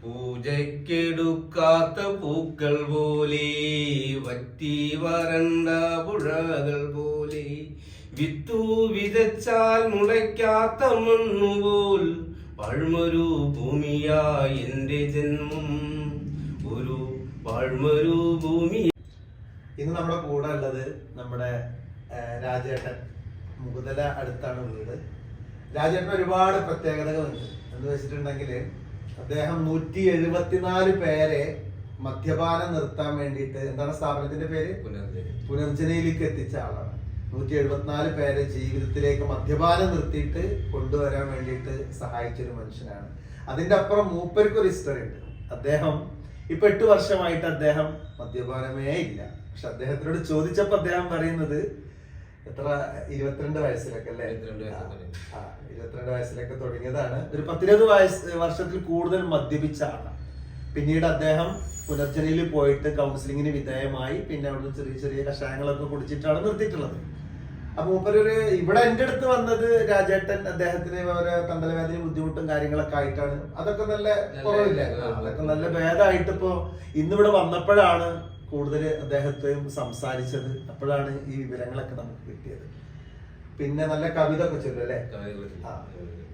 പൂജയ്ക്കെടുക്കാത്ത പൂക്കൾ പോലെ, വറ്റി വരണ്ട പുഴകൾ പോലെ, വിത്തു വിതച്ചാൽ മുളയ്ക്കാത്ത മണ്ണുപോൽ പഴമൊരു ഭൂമിയായി എന്റെ ജന്മം, ഒരു പഴമൊരു ഭൂമി. ഇന്ന് നമ്മുടെ കൂടെ ഉള്ളത് നമ്മുടെ രാജേട്ടൻ. മുകുതല അടുത്താണ് വീട്. രാജേട്ടൻ ഒരുപാട് പ്രത്യേകതകളുണ്ട്. എന്ന് വെച്ചിട്ടുണ്ടെങ്കിൽ അദ്ദേഹം 174 പേരെ മദ്യപാനം നിർത്താൻ വേണ്ടിയിട്ട്, എന്താണ് സ്ഥാപനത്തിന്റെ പേര്, പുനർജനയിലേക്ക് എത്തിച്ച ആളാണ്. 174 പേരെ ജീവിതത്തിലേക്ക് മദ്യപാനം നിർത്തിയിട്ട് കൊണ്ടുവരാൻ വേണ്ടിയിട്ട് സഹായിച്ചൊരു മനുഷ്യനാണ്. അതിന്റെ അപ്പുറം മൂപ്പർക്കൊരു ഹിസ്റ്ററി ഉണ്ട്. അദ്ദേഹം ഇപ്പൊ 8 വർഷമായിട്ട് അദ്ദേഹം മദ്യപാനമേ ഇല്ല. പക്ഷെ അദ്ദേഹത്തിനോട് ചോദിച്ചപ്പോ അദ്ദേഹം പറയുന്നത് എത്ര 22 വയസ്സിലൊക്കെ അല്ലേ, 22 വയസ്സിലൊക്കെ തുടങ്ങിയതാണ്. ഒരു 10-20 വർഷത്തിൽ കൂടുതൽ മദ്യപിച്ച ആളാണ്. പിന്നീട് അദ്ദേഹം പുനർജനയിൽ പോയിട്ട് കൗൺസിലിങ്ങിന് വിധേയമായി. പിന്നെ അവിടുന്ന് ചെറിയ ചെറിയ കഷായങ്ങളൊക്കെ കുടിച്ചിട്ടാണ് നിർത്തിയിട്ടുള്ളത്. അപ്പൊ മൂപ്പരൊരു ഇവിടെ എന്റെ അടുത്ത് വന്നത് രാജേട്ടൻ അദ്ദേഹത്തിന് ഓരോ തണ്ടലവേദന ബുദ്ധിമുട്ടും കാര്യങ്ങളൊക്കെ ആയിട്ടാണ്. അതൊക്കെ നല്ല കുറവില്ല, അതൊക്കെ നല്ല ഭേദമായിട്ട് ഇപ്പോ ഇന്നിവിടെ വന്നപ്പോഴാണ് കൂടുതൽ അദ്ദേഹത്തെയും സംസാരിച്ചത്. അപ്പോഴാണ് ഈ വിവരങ്ങളൊക്കെ നമുക്ക് കിട്ടിയത്. പിന്നെ നല്ല കവിത ഒക്കെ ചൊല്ലും അല്ലേ?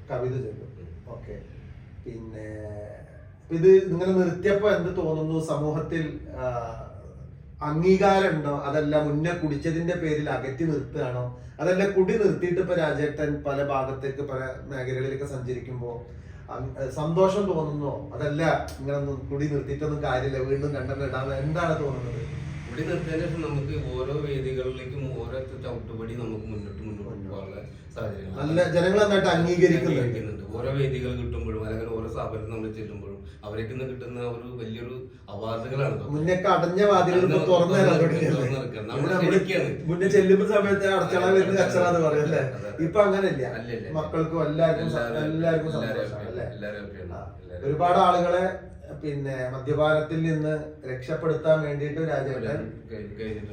കവിത ചൊല്ലും. ഓക്കെ. പിന്നെ ഇത് ഇങ്ങനെ നിർത്തിയപ്പോ എന്ത് തോന്നുന്നു? സമൂഹത്തിൽ അംഗീകാരം ഉണ്ടോ? അതല്ല മുന്നേ കുടിച്ചതിന്റെ പേരിൽ അകറ്റി നിർത്തുകയാണോ? അതല്ല കുടി നിർത്തിയിട്ട് ഇപ്പൊ രാജേട്ടൻ പല ഭാഗത്തേക്ക് പല മേഖലകളിലൊക്കെ സഞ്ചരിക്കുമ്പോ സന്തോഷം തോന്നുന്നോ? അതല്ല ഇങ്ങനൊന്നും കുടി നിർത്തിയിട്ടൊന്നും കാര്യമില്ല, വീണ്ടും കണ്ടെന്ന് ഇടാൻ എന്താണ് തോന്നുന്നത്? കുടി നിർത്തിയതിനു ശേഷം നമുക്ക് ഓരോ വേദികളിലേക്കും ഓരോ ചവിട്ടുപടി നമുക്ക് മുന്നോട്ട് പോകാനുള്ള സാഹചര്യങ്ങൾ നല്ല ജനങ്ങൾ നന്നായിട്ട് അംഗീകരിക്കുന്നുണ്ട്. ഓരോ വേദികൾ കിട്ടുമ്പോഴും അല്ലെങ്കിൽ ഓരോ സ്ഥാപനത്തിൽ നമ്മൾ ചെല്ലുമ്പോഴും അവർക്ക് കിട്ടുന്ന ഒരു വലിയൊരു അവാർഡുകളാണ്. മുന്നൊക്കെ അടഞ്ഞ വാതിലുകൾ തുറന്നു തരാൻ മുന്നേ ചെല്ലുന്ന സമയത്ത് അടച്ചള വരുന്ന കച്ചറാന്ന് പറയല്ലേ. ഇപ്പൊ അങ്ങനെയല്ല, മക്കൾക്കും എല്ലാവർക്കും സന്തോഷമാണ് അല്ലേ. ഒരുപാട് ആളുകളെ പിന്നെ മദ്യപാനത്തിൽ നിന്ന് രക്ഷപ്പെടുത്താൻ വേണ്ടിയിട്ട് രാജേട്ടൻ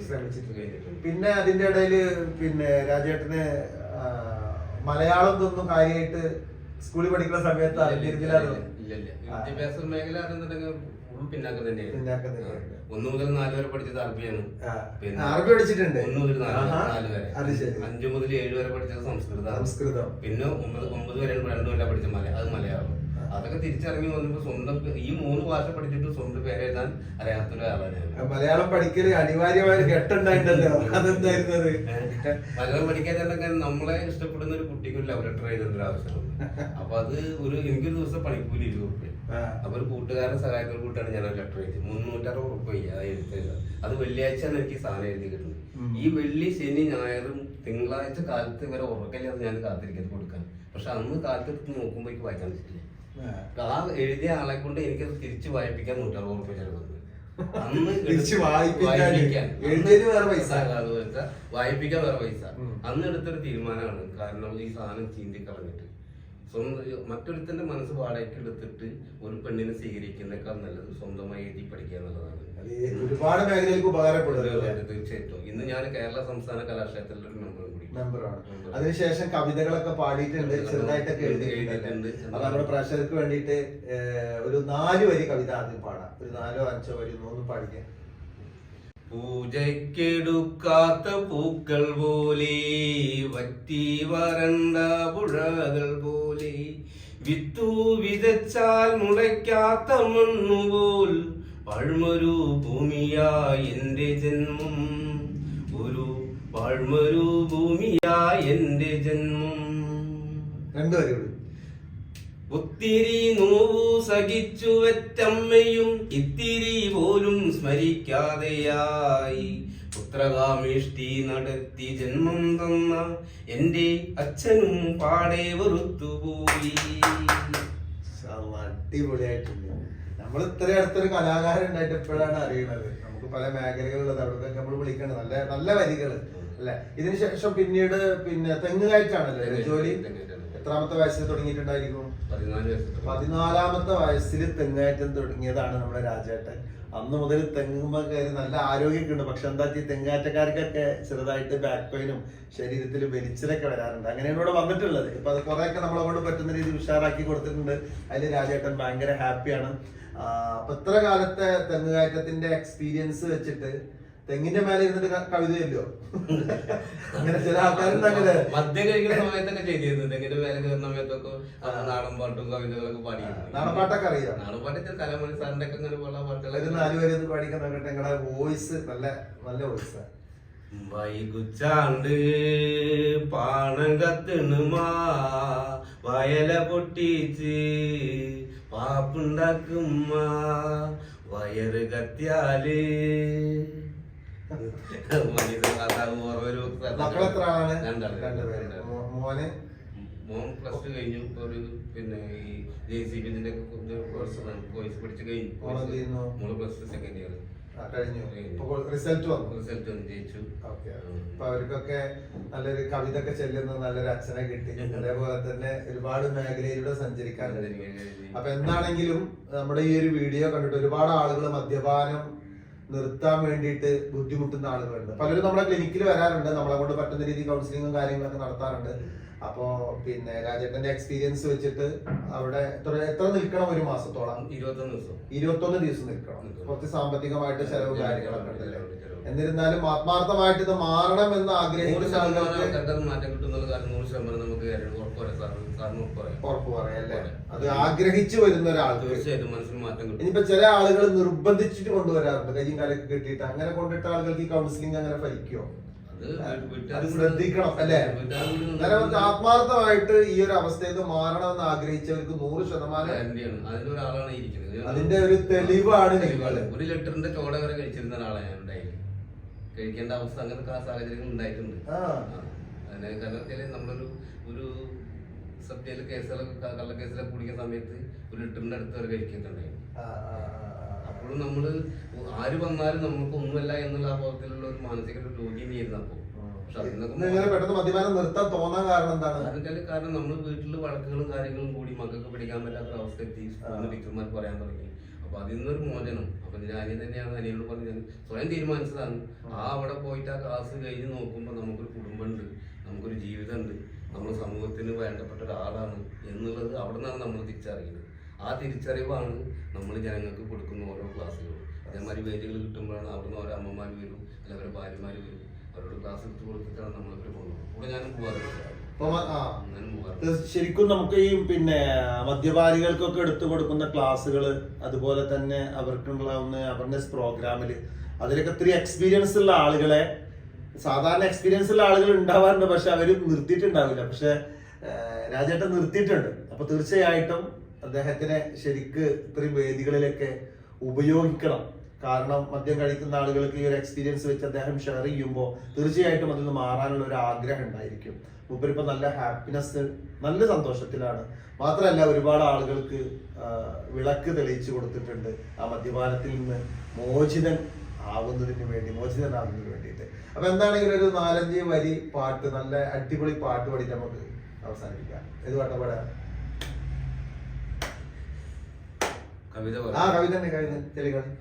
ശ്രമിച്ചിട്ടുണ്ട്. പിന്നെ അതിന്റെ ഇടയിൽ പിന്നെ രാജേട്ടന് മലയാളം ഒന്നും കാര്യമായിട്ട് സ്കൂളിൽ പഠിക്കുന്ന സമയത്ത് അറിഞ്ഞിരുന്നില്ലായിരുന്നു. വിദ്യാഭ്യാസ മേഖല പിന്നാക്കം തന്നെയാണ്. 1 മുതൽ 4 വരെ പഠിച്ചത് അറബിയാണ്. അറബി പഠിച്ചിട്ടുണ്ട്. 1 മുതൽ 4 വരെ. 5 മുതൽ 7 വരെ പഠിച്ചത് സംസ്കൃതം. പിന്നെ 9 വരെ 2 കൊല്ലം പഠിച്ച അത് മലയാളം. അതൊക്കെ തിരിച്ചറിഞ്ഞു വന്നപ്പോ സ്വന്തം ഈ 3 ഭാഷ പഠിച്ചിട്ട് സ്വന്തം പേരെഴുതാൻ അറിയാത്തൊരാളാണ്. മലയാളം പഠിക്കല് അനിവാര്യമായ ഘട്ടമുണ്ടായിട്ടല്ലോ. അതെന്തായിരുന്നത്? മലയാളം പഠിക്കാന്നുണ്ടെങ്കിൽ നമ്മളെ ഇഷ്ടപ്പെടുന്ന ഒരു കുട്ടിക്ക് ഒരു ലവ് ലെറ്റർ എഴുതുന്ന ഒരു ആവശ്യമാണ്. അപ്പൊ അത് എനിക്കൊരു ദിവസം പണിക്കൂലി 20 റുപ്യ. അപ്പൊ ഒരു കൂട്ടുകാരൻ സഹായത്തോട് കൂട്ടാണ് ഞാൻ ആ ലെറ്റർ എഴുതി. 360 റുപ്യ അത് എഴുതില്ല. അത് വെള്ളിയാഴ്ചയാണ് എനിക്ക് സാധനം എഴുതി കിട്ടുന്നത്. ഈ വെള്ളി, ശനി, ഞായറും തിങ്കളാഴ്ച കാലത്ത് വരെ ഉറക്കല്ലാതെ ഞാൻ കാത്തിരിക്കുന്നത് കൊടുക്കാൻ. പക്ഷെ അന്ന് കാലത്തെടുത്ത് നോക്കുമ്പോ എനിക്ക് വായിക്കാൻ പറ്റില്ല. ആ എഴുതിയ ആളെ കൊണ്ട് എനിക്കത് തിരിച്ചു വായിപ്പിക്കാൻ 160 റുപ്യ ചെലവ്. അന്ന് വായിപ്പിക്കാൻ വേറെ പൈസ. അന്ന് എടുത്തൊരു തീരുമാനമാണ്. കാരണം ഈ സാധനം ചീന്തി കളഞ്ഞിട്ട് മറ്റൊരുത്തന്റെ മനസ്സ് വാടകയ്ക്ക് എടുത്തിട്ട് ഒരു പെണ്ണിനെ സ്വീകരിക്കുന്നേക്കാൾ നല്ലത് സ്വന്തമായി എഴുതി പഠിക്കുക എന്നുള്ളതാണ്. ഒരുപാട് മേഖലയിലേക്ക് ഉപകാരപ്പെടുന്നത്. തീർച്ചയായിട്ടും. ഇന്ന് ഞാൻ കേരള സംസ്ഥാന കലാക്ഷേത്രത്തിലെ ഒരു മെമ്പറാണ്. അതിനുശേഷം കവിതകളൊക്കെ പാടിയിട്ടുണ്ട്, ചെറുതായിട്ടൊക്കെ എഴുതിയിട്ടുണ്ട്. അപ്പൊ നമ്മുടെ പ്രേക്ഷകർക്ക് വേണ്ടിയിട്ട് ഒരു 4 വരി കവിത ആദ്യം പാടാം. ഒരു 4-5 വരി ഒന്ന് പാടിക്കാം. പൂജയ്ക്കെടുക്കാത്ത പൂക്കൾ പോലെ, വറ്റി വരണ്ട പുഴകൾ പോലെ, വിത്തു വിതച്ചാൽ മുളയ്ക്കാത്ത മണ്ണുപോൽ പഴമൊരു ഭൂമിയായി എന്റെ ജന്മം, ഒരു പഴമൊരു ഭൂമിയായി എന്റെ ജന്മം. 2 വരികൾ. ഒത്തിരി നോവു സഹിച്ചു വെറ്റമ്മയും ഇത്തിരി പോലും സ്മരിക്കാതെയായി, പുത്രകാമേഷ്ടി നടത്തി ജന്മം തന്ന എന്റെ അച്ഛനും പാടെ വെറുത്തുപോയി. അടിപൊളിയായിട്ടുണ്ട്. നമ്മൾ ഇത്ര അടുത്തൊരു കലാകാരൻ ഉണ്ടായിട്ട് എപ്പോഴാണ് അറിയുന്നത്. നമുക്ക് പല മേഖലകളുള്ളത്, അവിടെ നമ്മൾ വിളിക്കേണ്ടത് നല്ല നല്ല വരികൾ അല്ലെ. ഇതിനുശേഷം പിന്നീട് പിന്നെ തെങ്ങ് കയറ്റാണല്ലേ ജോലി. എത്രാമത്തെ വയസ്സിൽ തുടങ്ങിയിട്ടുണ്ടായിരിക്കും? 14 വയസ്സ്. 14-ാമത്തെ വയസ്സിൽ തെങ്ങേറ്റം തുടങ്ങിയതാണ് നമ്മുടെ രാജേട്ടൻ. അന്ന് മുതൽ തെങ്ങുമ്പോ കയറി നല്ല ആരോഗ്യമൊക്കെ ഉണ്ട്. പക്ഷെ എന്താ ഈ തെങ്ങാറ്റക്കാർക്കൊക്കെ ചെറുതായിട്ട് ബാക്ക് പെയിനും ശരീരത്തിൽ വലിച്ചിലൊക്കെ വരാറുണ്ട്. അങ്ങനെയാണ് ഇവിടെ വന്നിട്ടുള്ളത്. ഇപ്പൊ അത് കുറെയൊക്കെ നമ്മളെ കൊണ്ട് പറ്റുന്ന രീതിയിൽ ഉഷാറാക്കി കൊടുത്തിട്ടുണ്ട്. അതിൽ രാജേട്ടൻ ഭയങ്കര ഹാപ്പിയാണ്. അപ്പൊ ഇത്ര കാലത്തെ തെങ്ങുകയറ്റത്തിന്റെ എക്സ്പീരിയൻസ് വെച്ചിട്ട് തെങ്ങിന്റെ മേലെ ഇരുന്നിട്ട് കവിതയല്ലോ അങ്ങനെ ചില ആൾക്കാരുണ്ട്. അങ്ങനെ മദ്യം കഴിക്കുന്ന സമയത്തൊക്കെ ചെയ്തിരുന്നു. തെങ്ങിന്റെ മേലെ കയറുന്ന സമയത്തൊക്കെ നാടൻ പാട്ടും കവിതകളൊക്കെ പാടി. നാടൻ പാട്ടൊക്കെ അറിയാം? നാടൻ പാട്ട് കലാമണി സാറിന്റെ ഒക്കെ അങ്ങനെ ഉള്ള പാട്ടുകൾ. 4 പേര് പാടിക്കാൻ നോക്കട്ടെ. നിങ്ങളുടെ വോയിസ് നല്ല നല്ല വോയിസാ. വൈകുച്ചാണ്ട് പാണം കത്തുണുമാ വയല പൊട്ടിച്ച് പാപ്പുണ്ടാക്കുമ്മ വയറ് കത്തിയാല്. മക്കളെത്ര ആളാണ്? 2 പേര്. മോന് മോൻ +2 കഴിഞ്ഞു. ഒരു പിന്നെ ഈ JCB കോഴ്സ് പഠിച്ചു കഴിഞ്ഞു. മോള് +2 സെക്കൻഡ് ഇയർ കഴിഞ്ഞു. റിസൾട്ട് വന്നു. ജയിച്ചു. അപ്പൊ അവർക്കൊക്കെ നല്ലൊരു കവിത ഒക്കെ ചെല്ലുന്ന നല്ലൊരു അച്ഛനെ കിട്ടി. അതേപോലെ തന്നെ ഒരുപാട് മേഖലയിലൂടെ സഞ്ചരിക്കാൻ. അപ്പൊ എന്താണെങ്കിലും നമ്മുടെ ഈ ഒരു വീഡിയോ കണ്ടിട്ട് ഒരുപാട് ആളുകൾ മദ്യപാനം നിർത്താൻ വേണ്ടിയിട്ട് ബുദ്ധിമുട്ടുന്ന ആളുകളുണ്ട്. പലരും നമ്മുടെ ക്ലിനിക്കിൽ വരാറുണ്ട്. നമ്മളെ കൊണ്ട് പറ്റുന്ന രീതിയിൽ കൗൺസിലിങ്ങും കാര്യങ്ങളൊക്കെ നടത്താറുണ്ട്. അപ്പോ പിന്നെ രാജേട്ടന്റെ എക്സ്പീരിയൻസ് വെച്ചിട്ട് അവിടെ എത്ര നിൽക്കണം? 1 മാസത്തോളം 21 ദിവസം നിൽക്കണം. കുറച്ച് സാമ്പത്തികമായിട്ട് ചെലവ് കാര്യങ്ങളൊക്കെ ഉണ്ടല്ലേ. എന്നിരുന്നാലും ആത്മാർത്ഥമായിട്ട് ഇത് മാറണം എന്ന് ആഗ്രഹിക്കുന്ന ഉറപ്പ് പറയല്ലേ. അത് ആഗ്രഹിച്ചു വരുന്ന ഒരാൾക്ക് ഇനിയിപ്പോ ചില ആളുകൾ നിർബന്ധിച്ചിട്ട് കൊണ്ടുവരാറുണ്ട്. കയ്യും കാലൊക്കെ കെട്ടിയിട്ട്. അങ്ങനെ കൊണ്ടിട്ട ആളുകൾക്ക് ഈ കൗൺസിലിംഗ് അങ്ങനെ ഫലിക്കുമോ? അത് ശ്രദ്ധിക്കണം അല്ലെ. ആത്മാർത്ഥമായിട്ട് ഈ ഒരു അവസ്ഥയിൽ നിന്ന് മാറണമെന്ന് ആഗ്രഹിച്ചവർക്ക് 100% അതിന്റെ ഒരു തെളിവാണ് നിങ്ങൾ. 1 ലിറ്ററിന്റെ ചോട വരെ കഴിച്ചിരുന്ന ആളാണ് ഞാൻ. കഴിക്കേണ്ട അവസ്ഥ അങ്ങനത്തെ സാഹചര്യങ്ങൾ ഉണ്ടായിട്ടുണ്ട്. അതിനെ കാരണം നമ്മളൊരു സത്യയില് കേസുകളൊക്കെ കള്ളക്കേസിലൊക്കെ കുടിക്കുന്ന സമയത്ത് 1 ലിറ്ററിന്റെ അടുത്ത് വരെ കഴിക്കുന്നുണ്ടായിരുന്നു. അപ്പോഴും നമ്മള് ആര് വന്നാലും നമുക്ക് ഒന്നുമല്ല എന്നുള്ള ആ ഭാഗത്തിലുള്ള ഒരു മാനസിക രോഗിയായിരുന്നു. പെട്ടെന്ന് മദ്യപാനം നിർത്താൻ തോന്നാൻ കാരണം എന്താണ്? കാരണം നമ്മൾ വീട്ടില് വഴക്കുകളും കാര്യങ്ങളും കൂടി മക്കൾക്ക് പഠിക്കാൻ പറ്റാത്ത അവസ്ഥ എത്തി. ടീച്ചർമാർ പറയാൻ തുടങ്ങി. അപ്പൊ അതിൽ നിന്നൊരു മോചനം. അപ്പൊ ഞാൻ തന്നെയാണ് അനിയനോട് പറഞ്ഞ് ഞാൻ സ്വയം തീരുമാനിച്ചതാണ്. അവിടെ പോയിട്ട് ആ ക്ലാസ് കഴിഞ്ഞ് നോക്കുമ്പോൾ നമുക്കൊരു കുടുംബമുണ്ട്, നമുക്കൊരു ജീവിതമുണ്ട്, നമ്മൾ സമൂഹത്തിന് വേണ്ടപ്പെട്ട ഒരാളാണ് എന്നുള്ളത് അവിടെ നിന്നാണ് നമ്മൾ തിരിച്ചറിയുന്നത്. ആ തിരിച്ചറിവാണ് നമ്മൾ ജനങ്ങൾക്ക് കൊടുക്കുന്ന ഓരോ ക്ലാസ്സുകളും. അതേമാതിരി വേദികൾ കിട്ടുമ്പോഴാണ് അവിടുന്ന് ഓരോ അമ്മമാർ വരും, അല്ല അവരുടെ ഭാര്യമാർ വരും, അവരോട് ക്ലാസ് എടുത്ത് കൊടുത്തിട്ടാണ് നമ്മളിവർ പോകുന്നത്. കൂടെ ഞാനും പോകാറുണ്ട്. ശരിക്കും നമുക്ക് ഈ പിന്നെ മദ്യപാനികൾക്കൊക്കെ എടുത്തു കൊടുക്കുന്ന ക്ലാസ്സുകൾ, അതുപോലെ തന്നെ അവർക്കുള്ള അവയർനെസ് പ്രോഗ്രാമില് അതിലൊക്കെ ഒത്തിരി എക്സ്പീരിയൻസ് ഉള്ള ആളുകളെ, സാധാരണ എക്സ്പീരിയൻസ് ഉള്ള ആളുകൾ ഉണ്ടാവാറുണ്ട്, പക്ഷെ അവര് നിർത്തിയിട്ടുണ്ടാവില്ല. പക്ഷെ രാജേട്ടൻ നിർത്തിയിട്ടുണ്ട്. അപ്പൊ തീർച്ചയായിട്ടും അദ്ദേഹത്തിനെ ശരിക്ക് ഇത്രയും വേദികളിലൊക്കെ ഉപയോഗിക്കണം. കാരണം മദ്യം കഴിക്കുന്ന ആളുകൾക്ക് ഈ ഒരു എക്സ്പീരിയൻസ് വെച്ച് അദ്ദേഹം ഷെയർ ചെയ്യുമ്പോൾ തീർച്ചയായിട്ടും അതിൽ നിന്ന് മാറാനുള്ള ഒരു ആഗ്രഹം ഉണ്ടായിരിക്കും. മൂപ്പരിപ്പം നല്ല ഹാപ്പിനെസ്, നല്ല സന്തോഷത്തിലാണ്. മാത്രമല്ല ഒരുപാട് ആളുകൾക്ക് വിളക്ക് തെളിയിച്ചു കൊടുത്തിട്ടുണ്ട് ആ മദ്യപാനത്തിൽ നിന്ന് മോചിതനാവുന്നതിന് വേണ്ടിയിട്ട്. അപ്പൊ എന്താണെങ്കിലും ഒരു 4-5 വരി പാട്ട്, നല്ല അടിപൊളി പാട്ട് പാടിയിട്ട് നമുക്ക് അവസാനിപ്പിക്കാം. ഏത് പാട്ടാ പാടാ? കവിത തെളിവാണ്.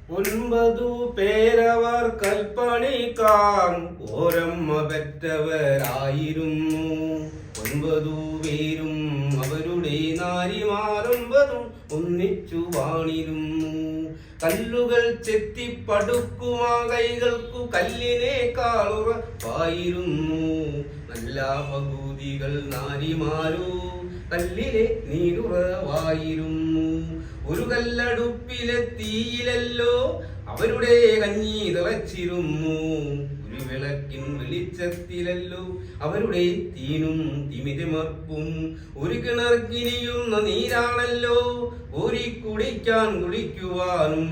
9 പേരവർ കൽപ്പണിക്കാം ഓരമ്മ പെറ്റവരായിരുന്നു. 9 പേരും അവരുടെ നാരിമാരൊമ്പതും ഒന്നിച്ചു വാണിരുന്നു. കല്ലുകൾ ചെത്തിപ്പടുക്കുമാ കൈകൾക്കു കല്ലിനേക്കാളുറപ്പായിരുന്നു. നല്ല പകുതികൾ നാരിമാരോ കല്ലിലെ നീരുറവായിരുന്നു. ഒരു കല്ലടുപ്പിലെ തീയിലല്ലോ അവരുടെ കഞ്ഞി തിളച്ചിരുന്നു. ഒരു വിളക്കിൻ വെളിച്ചത്തിലല്ലോ അവരുടെ തീനും തിമിതിമർപ്പും. ഒരു കിണർക്കിനിയുന്ന നീരാണല്ലോ ഓരി കുടിക്കാൻ കുളിക്കുവാനും.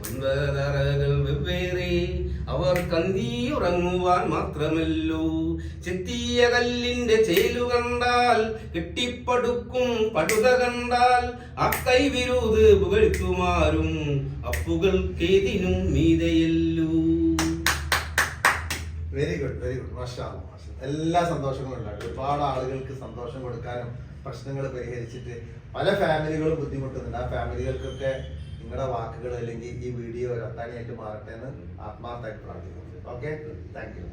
9 അറകൾ വെവ്വേറെ അവർ കന്തിയുറങ്ങുവാൻ മാത്രമല്ലോ. ചെത്തിയ കല്ലിന്റെ ചേലു കണ്ടാൽ കെട്ടിപ്പടുക്കും പടുത കണ്ടാൽ ആ കൈവിരുത് പുകഴ്ത്തുമാരും അപ്പുകൾക്കേതിനും മീതയല്ലോ. Very good very good. മാഷാ അല്ലാ. എല്ലാ സന്തോഷങ്ങളും ഉണ്ടാകും. ഒരുപാട് ആളുകൾക്ക് സന്തോഷം കൊടുക്കാനും പ്രശ്നങ്ങൾ പരിഹരിച്ചിട്ട് പല ഫാമിലികളും ബുദ്ധിമുട്ടുന്നുണ്ട്. ആ ഫാമിലികൾക്കൊക്കെ നിങ്ങളുടെ വാക്കുകൾ അല്ലെങ്കിൽ ഈ വീഡിയോ ഒരു അത്താണിയായിട്ട് മാറട്ടെ എന്ന് ആത്മാർത്ഥമായിട്ട് പ്രാർത്ഥിക്കുന്നു. Okay, thank you.